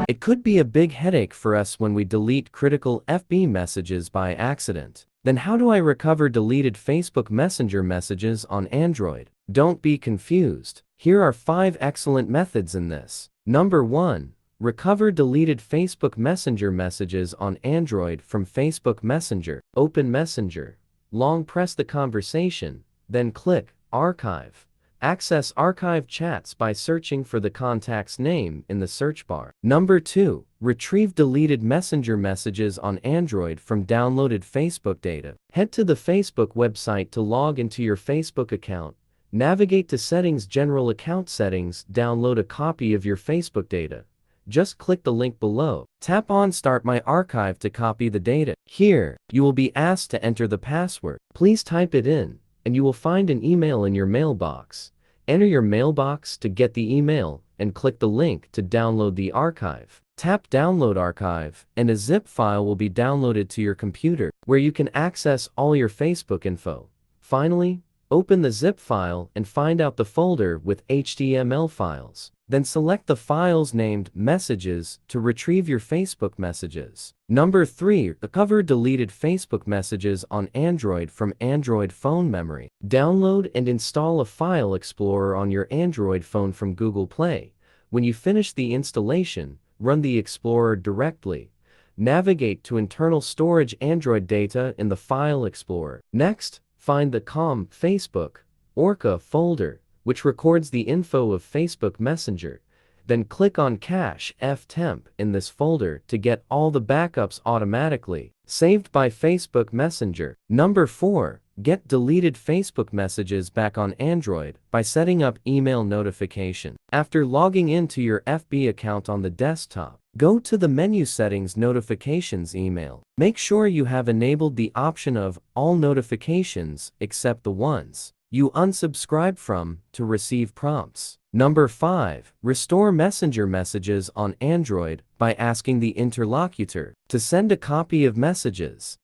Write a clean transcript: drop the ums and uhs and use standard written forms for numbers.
It could be a big headache for us when we delete critical FB messages by accident. Then how do I recover deleted Facebook Messenger messages on Android? Don't be confused. Here are 5 excellent methods in this. Number 1. Recover deleted Facebook Messenger messages on Android from Facebook Messenger. Open Messenger. Long press the conversation, then click Archive. Access archive chats by searching for the contact's name in the search bar. Number 2. Retrieve deleted Messenger messages on Android from downloaded Facebook data. Head to the Facebook website to log into your Facebook account. Navigate to Settings, General Account Settings, download a copy of your Facebook data. Just click the link below. Tap on Start My Archive to copy the data. Here, you will be asked to enter the password. Please type it in, and you will find an email in your mailbox. Enter your mailbox to get the email, and click the link to download the archive. Tap Download Archive, and a zip file will be downloaded to your computer, where you can access all your Facebook info. Finally, open the zip file and find out the folder with HTML files. Then select the files named Messages to retrieve your Facebook messages. Number 3. Recover deleted Facebook messages on Android from Android phone memory. Download and install a file explorer on your Android phone from Google Play. When you finish the installation, run the explorer directly. Navigate to internal storage Android data in the file explorer. Next, find the COM Facebook Orca folder, which records the info of Facebook Messenger. Then click on Cache ftemp in this folder to get all the backups automatically saved by Facebook Messenger. Number 4. Get deleted Facebook messages back on Android by setting up email notification. After logging into your FB account on the desktop, go to the menu Settings, Notifications, Email. Make sure you have enabled the option of All Notifications except the ones you unsubscribe from to receive prompts. Number 5. Restore Messenger messages on Android by asking the interlocutor to send a copy of messages.